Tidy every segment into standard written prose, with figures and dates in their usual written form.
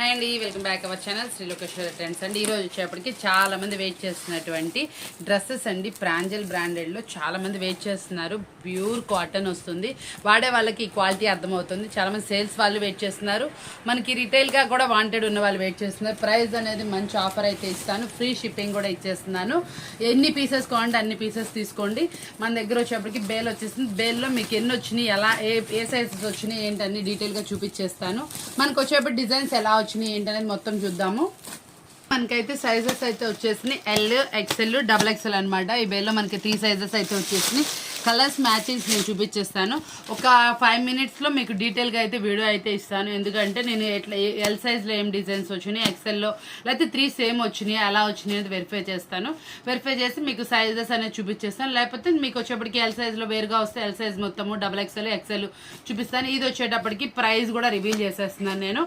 Hi అండి, welcome back our channel Sri Lokeshwara trends అండి. ఈరోజు వచ్చేప్పటికి చాలా మంది వెయిట్ చేస్తున్నటువంటి డ్రెస్సెస్ అండి. ప్రాంజల్ బ్రాండెడ్లో చాలా మంది వెయిట్ చేస్తున్నారు. ప్యూర్ కాటన్ వస్తుంది. వాడే వాళ్ళకి ఈ క్వాలిటీ అర్థమవుతుంది. చాలా మంది సేల్స్ వాళ్ళు వెయిట్ చేస్తున్నారు. మనకి రిటైల్గా కూడా వాంటెడ్ ఉన్న వాళ్ళు వెయిట్ చేస్తున్నారు. ప్రైస్ అనేది మంచి ఆఫర్ అయితే ఇస్తాను. ఫ్రీ షిప్పింగ్ కూడా ఇచ్చేస్తున్నాను. ఎన్ని పీసెస్ కావాలంటే అన్ని పీసెస్ తీసుకోండి. మన దగ్గర వచ్చేప్పటికి బేల్ వచ్చేసింది. బేల్లో మీకు ఎన్ని వచ్చినాయి, ఎలా ఏ సైజెస్ వచ్చినాయి ఏంటన్నీ డీటెయిల్గా చూపించేస్తాను. మనకు వచ్చేప్పటి డిజైన్స్ ఎలా వచ్చినాయి ఏంటనేది మొత్తం చూద్దాము. మనకైతే సైజెస్ అయితే వచ్చేసినాయి ఎల్, ఎక్సెల్, డబుల్ ఎక్సెల్ అనమాట. ఈ బేల్లో మనకి 3 సైజెస్ అయితే వచ్చేసినాయి. కలర్స్ మ్యాచింగ్స్ నేను చూపించేస్తాను. ఒక 5 మినిట్స్లో మీకు డీటెయిల్గా అయితే వీడియో అయితే ఇస్తాను. ఎందుకంటే నేను ఎట్లా ఎల్ సైజ్లో ఏం డిజైన్స్ వచ్చినాయి, ఎక్సెల్లో లేకపోతే 3 సేమ్ వచ్చినాయి, అలా వచ్చినాయి అనేది వెరిఫై చేస్తాను. వెరిఫై చేసి మీకు సైజెస్ అనేది చూపించేస్తాను. లేకపోతే మీకు వచ్చేప్పటికి ఎల్ సైజ్లో వేరుగా వస్తే ఎల్ సైజ్ మొత్తము, డబుల్ ఎక్సెల్, ఎక్సెల్ చూపిస్తాను. ఇది వచ్చేటప్పటికి ప్రైస్ కూడా రివీల్ చేసేస్తున్నాను. నేను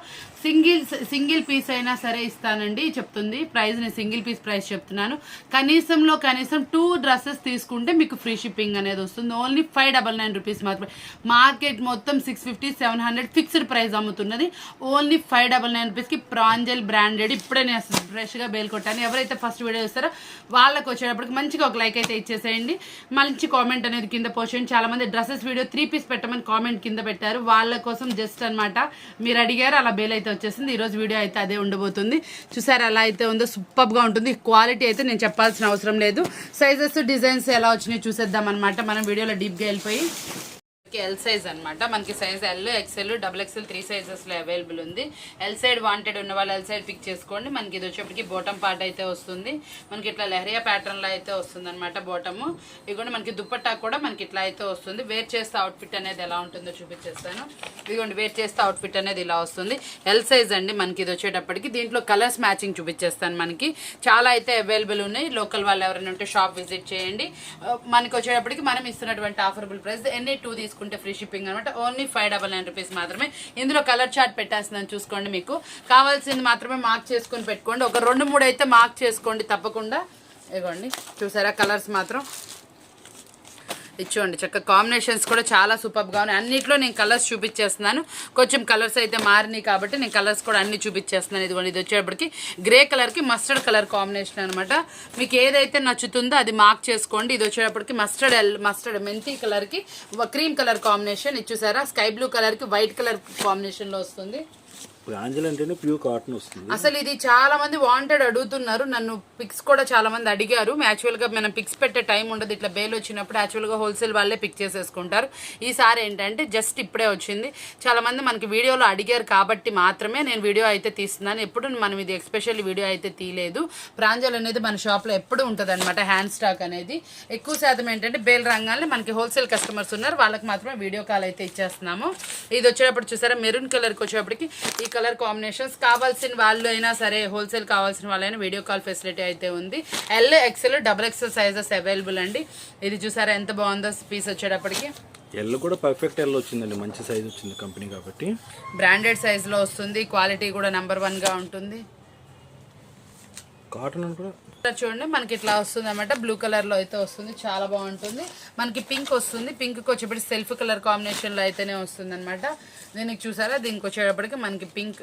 సింగిల్ పీస్ అయినా సరే ఇస్తానండి చెప్తుంది. ప్రైస్ నేను సింగిల్ పీస్ ప్రైస్ చెప్తున్నాను. కనీసం 2 డ్రెస్సెస్ తీసుకుంటే మీకు ఫ్రీ షిప్పింగ్ అనేది వస్తుంది. ఓన్లీ 599 రూపీస్ మాత్రమే. మార్కెట్ మొత్తం 650, 700 ఫిక్స్డ్ ప్రైస్ అమ్ముతున్నది. ఓన్లీ 599 రూపీస్కి ప్రాంజల్ బ్రాండెడ్. ఇప్పుడే నేను ఫ్రెష్గా బేల్ కొట్టాను. ఎవరైతే ఫస్ట్ వీడియో చూస్తారో వాళ్ళకి వచ్చేటప్పటికి మంచిగా ఒక లైక్ అయితే ఇచ్చేసేయండి. మంచి కామెంట్ అనేది కింద పోస్ట్ చేయండి. చాలా మంది డ్రెస్సెస్ వీడియో 3 పీస్ పెట్టమని కామెంట్ కింద పెట్టారు. వాళ్ళ కోసం జస్ట్ అనమాట, మీరు అడిగారు, అలా బేల్ అయితే వచ్చేసింది. ఈరోజు వీడియో అయితే అదే ఉండబోతుంది. చూసారు అలా అయితే ఉందో, సూపర్గా ఉంటుంది. క్వాలిటీ అయితే నేను చెప్పాల్సిన అవసరం లేదు. సైజెస్, డిజైన్స్ ఎలా వచ్చినాయి చూసేద్దాం అనమాట. మనం వీడియోలో డీప్గా వెళ్ళిపోయి ఎల్ సైజ్ అనమాట. మనకి size L, XL, double XL 3 సైజెస్లో అవైలబుల్ ఉంది. ఎల్ సైడ్ వాంటెడ్ ఉన్న వాళ్ళు ఎల్ సైడ్ పిక్ చేసుకోండి. మనకి ఇది వచ్చేప్పటికి బాటమ్ పార్ట్ అయితే వస్తుంది. మనకి ఇట్లా లెహరియా ప్యాటర్న్లో అయితే వస్తుంది అనమాట బాటము. ఇదిగోండి మనకి దుప్పట్టా కూడా మనకి ఇట్లా అయితే వస్తుంది. వేర్ చేస్తే అవుట్ఫిట్ అనేది ఎలా ఉంటుందో చూపించేస్తాను. ఇదిగోండి వేర్ చేస్తే అవుట్ఫిట్ అనేది ఇలా వస్తుంది. ఎల్ సైజ్ అండి మనకి ఇది వచ్చేటప్పటికి. దీంట్లో కలర్స్ మ్యాచింగ్ చూపించేస్తాను. మనకి చాలా అయితే అవైలబుల్ ఉన్నాయి. లోకల్ వాళ్ళు ఎవరైనా ఉంటే షాప్ విజిట్ చేయండి. మనకి వచ్చేటప్పటికి మనం ఇస్తున్నటువంటి ఆఫరబుల్ ప్రైస్ ఎన్ని 2 తీసుకుంటే ఫ్రీ షిప్పింగ్ అనమాట. ఓన్లీ 599 రూపీస్ మాత్రమే. ఇందులో కలర్ చార్ట్ పెట్టేస్తుందని చూసుకోండి. మీకు కావాల్సింది మాత్రమే మార్క్ చేసుకుని పెట్టుకోండి. ఒక 2-3 అయితే మార్క్ చేసుకోండి తప్పకుండా. ఇవ్వండి చూసారా కలర్స్ మాత్రం ఇచ్చోండి. చక్కగా కాంబినేషన్స్ కూడా చాలా సూపర్గా ఉన్నాయి. అన్నిట్లో నేను కలర్స్ చూపించేస్తున్నాను. కొంచెం కలర్స్ అయితే మారినాయి కాబట్టి నేను కలర్స్ కూడా అన్ని చూపించేస్తున్నాను. ఇదిగోండి ఇది వచ్చేటప్పటికి గ్రే కలర్కి మస్టర్డ్ కలర్ కాంబినేషన్ అనమాట. మీకు ఏదైతే నచ్చుతుందో అది మార్క్ చేసుకోండి. ఇది వచ్చేటప్పటికి మస్టర్డ్ మెంతి కలర్కి క్రీమ్ కలర్ కాంబినేషన్. ఇది చూసారా స్కై బ్లూ కలర్కి వైట్ కలర్ కాంబినేషన్లో వస్తుంది. ప్రాంజల్ అంటేనే ప్యూర్ కాటన్ వస్తుంది. అసలు ఇది చాలా మంది వాంటెడ్ అడుగుతున్నారు. నన్ను పిక్స్ కూడా చాలా మంది అడిగారు. యాక్చువల్గా మనం పిక్స్ పెట్టే టైం ఉండదు. ఇట్లా బేల్ వచ్చినప్పుడు యాక్చువల్గా హోల్సేల్ వాళ్ళే పిక్ చేసేసుకుంటారు. ఈసారి ఏంటంటే జస్ట్ ఇప్పుడే వచ్చింది. చాలా మంది మనకి వీడియోలో అడిగారు కాబట్టి మాత్రమే నేను వీడియో అయితే తీస్తున్నాను. ఎప్పుడు మనం ఇది ఎస్పెషల్ వీడియో అయితే తీయలేదు. ప్రాంజల్ అనేది మన షాప్లో ఎప్పుడు ఉంటుంది అనమాట. హ్యాండ్ స్టాక్ అనేది ఎక్కువ శాతం ఏంటంటే బేల్ రంగాల్లో మనకి హోల్సేల్ కస్టమర్స్ ఉన్నారు. వాళ్ళకి మాత్రమే వీడియో కాల్ అయితే ఇచ్చేస్తున్నాము. ఇది వచ్చేటప్పుడు చూసారా మెరూన్ కలర్కి వచ్చేటప్పటికి ఈ కలర్ కాంబినేషన్స్. కావాల్సిన వాళ్ళు అయినా సరే హోల్సేల్ కావాల్సిన వాళ్ళైనా వీడియో కాల్ ఫెసిలిటీ అయితే ఉంది. L, XL, double XL sizes available అండి. ఇది చూసారా ఎంత బాగుందో పీస్ వచ్చేటప్పటికి. ఎల్ కూడా పర్ఫెక్ట్ ఎల్ వచ్చిందండి. మంచి సైజ్ వచ్చింది కంపెనీ కాబట్టి. బ్రాండెడ్ సైజులో వస్తుంది. క్వాలిటీ కూడా నెంబర్ 1గా ఉంటుంది. కాటన్ కూడా చూడండి మనకి ఇట్లా వస్తుంది అనమాట. బ్లూ కలర్ లో అయితే వస్తుంది. చాలా బాగుంటుంది. మనకి పింక్ వస్తుంది. పింక్ వచ్చేప్పటి సెల్ఫ్ కలర్ కాంబినేషన్ లో అయితేనే వస్తుంది అనమాట. దీనికి చూసారా దీనికి వచ్చేటప్పటికి మనకి పింక్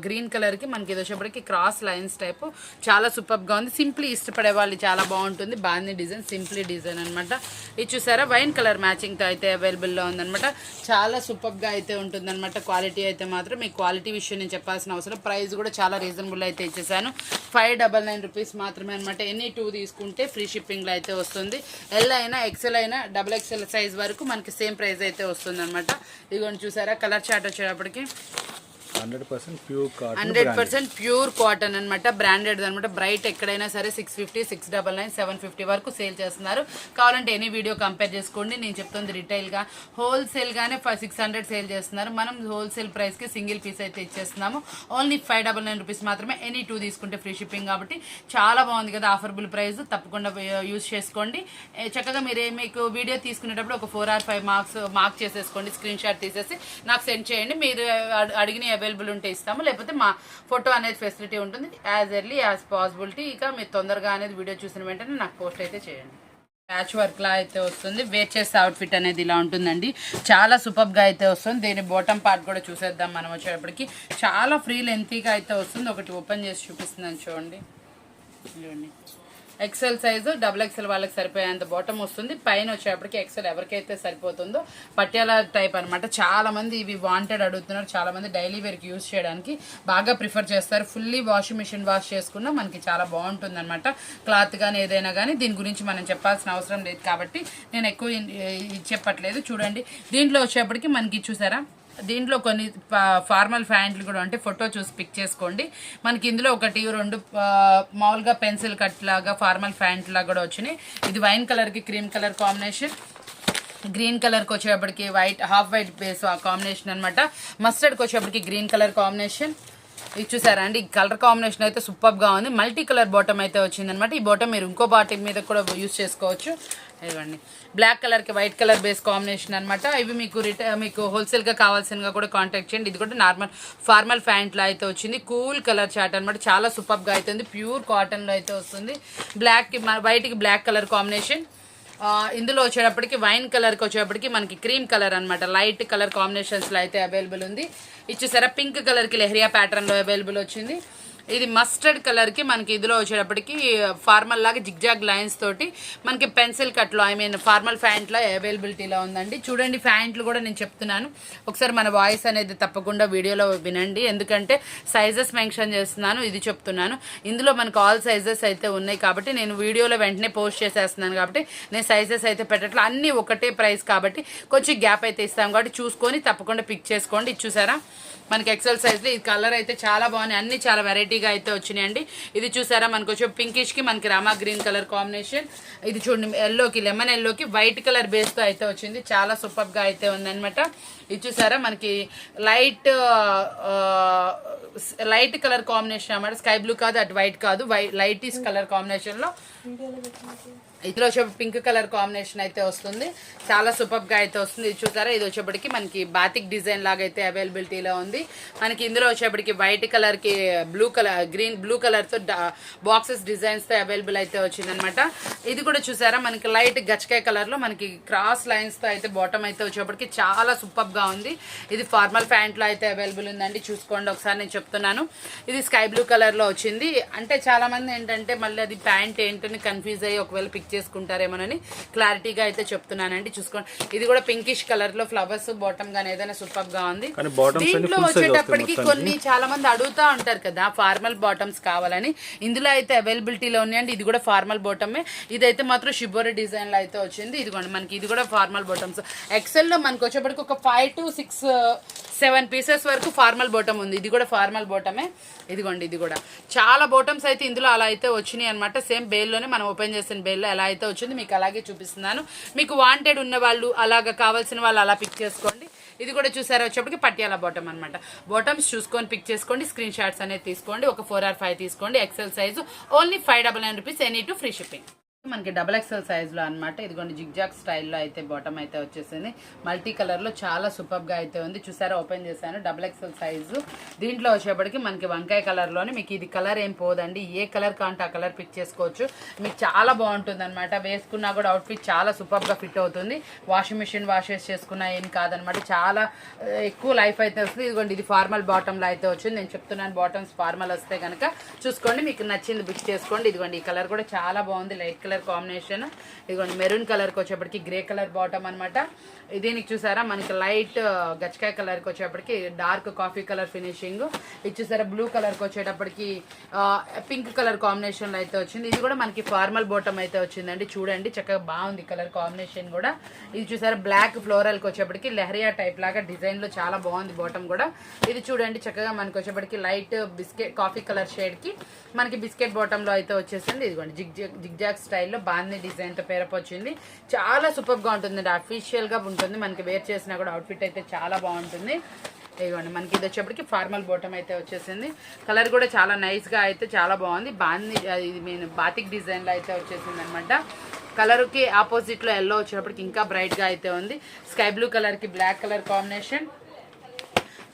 గ్రీన్ కలర్ కి మనకి ఇది వచ్చేప్పటికి క్రాస్ లైన్స్ టైప్ చాలా సూపర్ గా ఉంది. సింప్లీ ఇష్టపడే వాళ్ళు చాలా బాగుంటుంది. బాగుంది డిజైన్, సింప్లీ డిజైన్ అనమాట. ఇది చూసారా వైన్ కలర్ మ్యాచింగ్ తో అయితే అవైలబుల్ లో ఉందనమాట. చాలా సూపర్ గా అయితే ఉంటుంది అనమాట. క్వాలిటీ అయితే మాత్రం మీకు క్వాలిటీ విషయం నేను చెప్పాల్సిన అవసరం. ప్రైస్ కూడా చాలా రీజనబుల్ అయితే ఇచ్చేసాను. 599 రూపీస్ మాత్రమే అనమాట. ఎనీ 2 తీసుకుంటే ఫ్రీ షిప్పింగ్లో అయితే వస్తుంది. ఎల్ అయినా, ఎక్సెల్ అయినా, డబుల్ ఎక్సెల్ సైజ్ వరకు మనకి సేమ్ ప్రైస్ అయితే వస్తుంది అనమాట. ఇదిగోండి చూసారా కలర్ చార్ట్ వచ్చేటప్పటికి 100% ప్యూర్ కాటన్ అనమాట. బ్రాండెడ్ అనమాట. బ్రైట్ ఎక్కడైనా సరే 650, 699, 750 వరకు సేల్ చేస్తున్నారు. కావాలంటే ఎనీ వీడియో కంపేర్ చేసుకోండి. నేను చెప్తుంది రిటైల్గా హోల్సేల్గానే 600 సేల్ చేస్తున్నారు. మనం హోల్సేల్ ప్రైస్కి సింగిల్ పీస్ అయితే ఇచ్చేస్తున్నాము. ఓన్లీ 599 రూపీస్ మాత్రమే. ఎనీ 2 తీసుకుంటే ఫ్రీ షిప్పింగ్ కాబట్టి చాలా బాగుంది కదా ఆఫర్బుల్ ప్రైస్. తప్పకుండా యూజ్ చేసుకోండి. చక్కగా మీకు వీడియో తీసుకునేటప్పుడు ఒక 4 or 5 మార్క్ చేసేసుకోండి. స్క్రీన్ షాట్ తీసేసి నాకు సెండ్ చేయండి. మీరు అడిగిన అవైలబుల్ ఉంటే ఇస్తాము. లేకపోతే మా ఫోటో అనేది ఫెసిలిటీ ఉంటుంది. As early as possibility. ఇక మీరు తొందరగా అనేది వీడియో చూసిన వెంటనే నాకు పోస్ట్ అయితే చేయండి. ప్యాచ్ వర్క్ లా అయితే వస్తుంది. వేర్ చేసే అవుట్ఫిట్ అనేది ఇలా ఉంటుందండి. చాలా సూపర్ గా అయితే వస్తుంది. దీని బాటమ్ పార్ట్ కూడా చూసేద్దాం మనం వచ్చేటప్పటికి. చాలా ఫ్రీ లెంతీగా అయితే వస్తుంది. ఒకటి ఓపెన్ చేసి చూపిస్తుందని చూడండి. ఎక్సెల్ సైజు, డబుల్ ఎక్సెల్ వాళ్ళకి సరిపోయేంత బాటమ్ వస్తుంది. పైన వచ్చేటప్పటికి ఎక్సెల్ ఎవరికైతే సరిపోతుందో పట్యాల టైప్ అనమాట. చాలా మంది ఇవి వాంటెడ్ అడుగుతున్నారు. చాలా మంది డైలీ వేర్కి యూజ్ చేయడానికి బాగా ప్రిఫర్ చేస్తారు. ఫుల్లీ వాషింగ్ మిషన్ వాష్ చేసుకున్నా మనకి చాలా బాగుంటుంది అనమాట. క్లాత్ కానీ ఏదైనా కానీ దీని గురించి మనం చెప్పాల్సిన అవసరం లేదు కాబట్టి నేను ఎక్కువ చెప్పట్లేదు. చూడండి, దీంట్లో వచ్చేటప్పటికి మనకి చూసారా, దీంట్లో కొన్ని ఫార్మల్ ప్యాంట్లు కూడా అంటే ఫోటో చూసి పిక్ చేసుకోండి. మనకి ఇందులో ఒకటి రెండు మామూలుగా పెన్సిల్ కట్ లాగా ఫార్మల్ ప్యాంట్ లాగా కూడా వచ్చినాయి. ఇది వైన్ కలర్కి క్రీమ్ కలర్ కాంబినేషన్, గ్రీన్ కలర్కి వచ్చేటప్పటికి white half white base combination అనమాట. మస్టర్డ్కి వచ్చేటప్పటికి గ్రీన్ కలర్ కాంబినేషన్. ఇది చూసారా అండి, ఈ కలర్ కాంబినేషన్ అయితే సూపర్గా ఉంది. మల్టీ కలర్ బాటమ్ అయితే వచ్చిందనమాట. ఈ బాటమ్ మీరు ఇంకో బాటమ్ మీద కూడా యూజ్ చేసుకోవచ్చు. ఇవ్వండి, బ్లాక్ కలర్కి వైట్ కలర్ బేస్ కాంబినేషన్ అనమాట. ఇవి మీకు హోల్సేల్గా కావాల్సినగా కూడా కాంటాక్ట్ చేయండి. ఇది కూడా నార్మల్ ఫార్మల్ ప్యాంట్లో అయితే వచ్చింది. కూల్ కలర్ చాట్ అనమాట. చాలా సూపర్గా అయితే ఉంది. ప్యూర్ కాటన్లో అయితే వస్తుంది. బ్లాక్కి వైట్కి బ్లాక్ కలర్ కాంబినేషన్. ఇందులో వచ్చేటప్పటికి వైన్ కలర్కి వచ్చేటప్పటికి మనకి క్రీమ్ కలర్ అనమాట. లైట్ కలర్ కాంబినేషన్స్లో అయితే అవైలబుల్ ఉంది. ఇచ్చేసారా, పింక్ కలర్కి లెహరియా ప్యాటర్న్లో అవైలబుల్ వచ్చింది. ఇది మస్టర్డ్ కలర్కి మనకి ఇందులో వచ్చేటప్పటికి ఫార్మల్ లాగా జిగ్జాగ్ లైన్స్ తోటి మనకి పెన్సిల్ కట్లో ఫార్మల్ ప్యాంట్లో అవైలబిలిటీలో ఉందండి. చూడండి, ప్యాంట్లు కూడా నేను చెప్తున్నాను. ఒకసారి మన వాయిస్ అనేది తప్పకుండా వీడియోలో వినండి, ఎందుకంటే సైజెస్ మెన్షన్ చేస్తున్నాను, ఇది చెప్తున్నాను. ఇందులో మనకు ఆల్ సైజెస్ అయితే ఉన్నాయి కాబట్టి నేను వీడియోలో వెంటనే పోస్ట్ చేసేస్తున్నాను కాబట్టి నేను సైజెస్ అయితే పెట్టట్లేదు. అన్నీ ఒకటే ప్రైస్ కాబట్టి కొంచెం గ్యాప్ అయితే ఇస్తాం కాబట్టి చూసుకొని తప్పకుండా పిక్ చేసుకోండి. ఇది చూసారా, మనకి ఎక్సెల్ సైజ్లో ఈ కలర్ అయితే చాలా బాగున్నాయి. అన్ని చాలా వెరైటీగా అయితే వచ్చినాయండి. ఇది చూసారా, మనకు వచ్చే పింకిష్కి మనకి రామా గ్రీన్ కలర్ కాంబినేషన్. ఇది చూడండి, ఎల్లోకి లెమన్ ఎల్లోకి వైట్ కలర్ బేస్తో అయితే వచ్చింది. చాలా సూపర్గా అయితే ఉందన్నమాట. ఇది చూసారా, మనకి లైట్ కలర్ కాంబినేషన్ అన్నమాట. స్కై బ్లూ కాదు, అటు వైట్ కాదు, లైటిష్ కలర్ కాంబినేషన్లో ఇందులో వచ్చే పింక్ కలర్ కాంబినేషన్ అయితే వస్తుంది. చాలా సూపర్గా అయితే వస్తుంది. ఇది చూసారా, ఇది వచ్చేప్పటికి మనకి బాతిక్ డిజైన్ లాగా అయితే అవైలబిలిటీలో ఉంది. మనకి ఇందులో వచ్చేప్పటికి వైట్ కలర్కి బ్లూ కలర్తో బాక్సెస్ డిజైన్స్తో అవైలబుల్ అయితే వచ్చిందనమాట. ఇది కూడా చూసారా, మనకి లైట్ గచ్చకాయ కలర్లో మనకి క్రాస్ లైన్స్తో అయితే బాటమ్ అయితే వచ్చేప్పటికి చాలా సూపర్గా ఉంది. ఇది ఫార్మల్ ప్యాంట్లో అయితే అవైలబుల్ ఉందండి. చూసుకోండి ఒకసారి, నేను చెప్తున్నాను. ఇది స్కై బ్లూ కలర్లో వచ్చింది. అంటే చాలామంది ఏంటంటే మళ్ళీ అది ప్యాంట్ ఏంటని కన్ఫ్యూజ్ అయ్యి ఒకవేళ పిక్ చేసుకుంటారేమోనని క్లారిటీగా అయితే చెప్తున్నానండి. చూసుకోండి, ఇది కూడా పింకిష్ కలర్ లో ఫ్లవర్స్ బాటమ్ గానీ ఏదైనా సూపర్ గా ఉంది. దీంట్లో వచ్చేటప్పటికి కొన్ని చాలా మంది అడుగుతా ఉంటారు కదా ఫార్మల్ బాటమ్స్ కావాలని, ఇందులో అయితే అవైలబిలిటీలో ఉన్నాయండి. ఇది కూడా ఫార్మల్ బాటమే. ఇదైతే మాత్రం షిబోరి డిజైన్ లో అయితే వచ్చింది. ఇదిగోండి, మనకి ఇది కూడా ఫార్మల్ బాటమ్స్. ఎక్సెల్ లో మనకి వచ్చేప్పటికి ఒక 5 to 6, 7 పీసెస్ వరకు ఫార్మల్ బాటమ్ ఉంది. ఇది కూడా ఫార్మల్ బాటమే. ఇదిగోండి, ఇది కూడా చాలా బాటమ్స్ అయితే ఇందులో అలా అయితే వచ్చినాయి అనమాట. సేమ్ బేల్లోనే మనం ఓపెన్ చేసిన బేల్లో ఎలా అయితే వచ్చింది మీకు అలాగే చూపిస్తున్నాను. మీకు వాంటెడ్ ఉన్న వాళ్ళు అలాగా కావాల్సిన వాళ్ళు అలా పిక్ చేసుకోండి. ఇది కూడా చూసారా, వచ్చేప్పటికి పట్యాల బాటమ్ అనమాట. బాటమ్స్ చూసుకొని పిక్ చేసుకోండి. స్క్రీన్ షాట్స్ అనేది తీసుకోండి. ఒక 4 or 5 తీసుకోండి. XL size only 599 rupees, any two free shipping. మనకి డబుల్ ఎక్సెల్ సైజులో అనమాట. ఇదిగోండి, జిగ్జాగ్ స్టైల్లో అయితే బాటమ్ అయితే వచ్చేసింది. మల్టీ కలర్లో చాలా సూపర్గా అయితే ఉంది. చూసారా, ఓపెన్ చేశాను. Double XL size. దీంట్లో వచ్చేప్పటికి మనకి వంకాయ కలర్లోనే మీకు ఇది కలర్ ఏం పోదండి. ఏ కలర్ కాంటే ఆ కలర్ పిక్ చేసుకోవచ్చు. మీకు చాలా బాగుంటుంది అనమాట. వేసుకున్నా కూడా అవుట్ఫిట్ చాలా సూపర్గా ఫిట్ అవుతుంది. వాషింగ్ మిషన్ వాషెస్ చేసుకున్నా ఏం కాదనమాట. చాలా ఎక్కువ లైఫ్ అయితే వస్తుంది. ఇదిగోండి, ఇది ఫార్మల్ బాటంలో అయితే వచ్చింది. నేను చెప్తున్నాను, బాటమ్స్ ఫార్మల్ వస్తే కనుక చూసుకోండి, మీకు నచ్చింది పిక్ చేసుకోండి. ఇదిగోండి, ఈ కలర్ కూడా చాలా బాగుంది. Light colour combination. ఇదిగోండి, మెరూన్ కలర్కి వచ్చేప్పటికి గ్రే కలర్ బాటమ్ అనమాట. దీనికి చూసారా, మనకి లైట్ గచ్చకాయ కలర్కి వచ్చేప్పటికి డార్క్ కాఫీ కలర్ ఫినిషింగ్. ఇది చూసారా, బ్లూ కలర్కి వచ్చేటప్పటికి పింక్ కలర్ కాంబినేషన్లో అయితే వచ్చింది. ఇది కూడా మనకి ఫార్మల్ బాటమ్ అయితే వచ్చిందండి. చూడండి, చక్కగా బాగుంది కలర్ కాంబినేషన్ కూడా. ఇది చూసారా, బ్లాక్ ఫ్లోరల్కి వచ్చేప్పటికి లెహరియా టైప్ లాగా డిజైన్లో చాలా బాగుంది బాటమ్ కూడా. ఇది చూడండి, చక్కగా మనకి వచ్చేప్పటికి లైట్ బిస్కెట్ కాఫీ కలర్ షేడ్కి మనకి బిస్కెట్ బాటంలో అయితే వచ్చేసింది. ఇదిగోండి, జిగ్జాగ్ స్టైల్లో బాగుంది డిజైన్తో పేరప్ వచ్చింది. చాలా సూపర్గా ఉంటుంది. అఫీషియల్గా ఉంటుంది. మనకి వేర్ చేసినా కూడా అవుట్ఫిట్ అయితే చాలా బాగుంటుంది. ఇదిగోండి, మనకి ఇది వచ్చేప్పటికి ఫార్మల్ బాటమ్ అయితే వచ్చేసింది. కలర్ కూడా చాలా నైస్గా అయితే చాలా బాగుంది. ఇది నేను బాతిక్ డిజైన్లో అయితే వచ్చేసింది అనమాట. కలర్కి ఆపోజిట్లో ఎల్లో వచ్చేటప్పటికి ఇంకా బ్రైట్గా అయితే ఉంది. స్కై బ్లూ కలర్కి బ్లాక్ కలర్ కాంబినేషన్.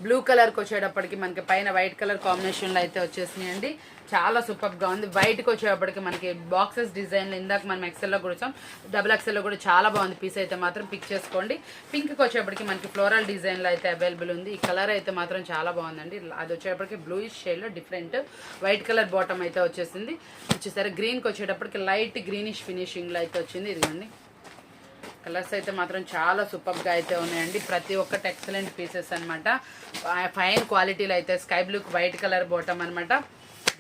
బ్లూ కలర్కి వచ్చేటప్పటికి మనకి పైన వైట్ కలర్ కాంబినేషన్లో అయితే వచ్చేసినాయండి. చాలా సూపర్గా ఉంది. వైట్కి వచ్చేటప్పటికి మనకి బాక్సెస్ డిజైన్లో ఇందాక మనం ఎక్సెల్లో కూడా వచ్చాం, డబుల్ ఎక్సెల్లో కూడా చాలా బాగుంది. పీస్ అయితే మాత్రం పిక్ చేసుకోండి. పింక్కి వచ్చేటప్పటికి మనకి ఫ్లోరల్ డిజైన్లో అయితే అవైలబుల్ ఉంది. ఈ కలర్ అయితే మాత్రం చాలా బాగుందండి. అది వచ్చేటప్పటికి బ్లూయిష్ షేడ్లో డిఫరెంట్ వైట్ కలర్ బాటమ్ అయితే వచ్చేసింది. వచ్చేసరి గ్రీన్కి వచ్చేటప్పటికి లైట్ గ్రీనిష్ ఫినిషింగ్లో అయితే వచ్చింది. ఇదిగోండి కలర్స్ అయితే మాత్రం చాలా సూపర్గా అయితే ఉన్నాయండి. ప్రతి ఒక్కటి ఎక్సలెంట్ పీసెస్ అనమాట. ఫైన్ క్వాలిటీలో అయితే sky blue white colour bottom అనమాట.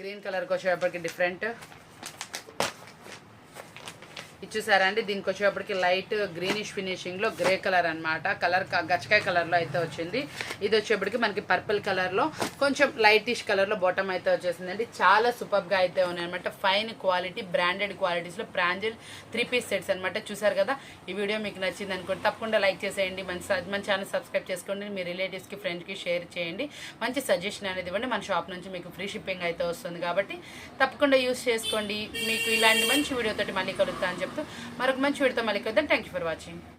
గ్రీన్ కలర్కి వచ్చేటప్పటికి డిఫరెంట్ ఇచ్చేసారా అండి. దీనికి వచ్చేటప్పటికి లైట్ గ్రీనిష్ ఫినిషింగ్లో గ్రే కలర్ అనమాట. కలర్ గచ్చకాయ కలర్లో అయితే వచ్చింది. ఇది వచ్చేప్పటికి మనకి పర్పుల్ కలర్లో కొంచెం లైటిష్ కలర్లో బాటమ్ అయితే వచ్చేసిందండి. చాలా సూపర్గా అయితే ఉన్నాయన్నమాట. ఫైన్ క్వాలిటీ బ్రాండెడ్ క్వాలిటీస్లో ప్రాంజల్ 3 పీస్ సెట్స్ అనమాట. చూసారు కదా, ఈ వీడియో మీకు నచ్చింది అనుకోండి, తప్పకుండా లైక్ చేసేయండి. మన ఛానల్ సబ్స్క్రైబ్ చేసుకోండి. మీ రిలేటివ్స్కి ఫ్రెండ్స్కి షేర్ చేయండి. మంచి సజెషన్ అనేది ఇవ్వండి. మన షాప్ నుంచి మీకు ఫ్రీ షిప్పింగ్ అయితే వస్తుంది కాబట్టి తప్పకుండా యూస్ చేసుకోండి. మీకు ఇలాంటి మంచి వీడియోతోటి మళ్ళీ కలుగుతా అని చెప్తూ మరొక మంచి వీడియోతో మళ్ళీ కలుద్దాం. Thank you for watching.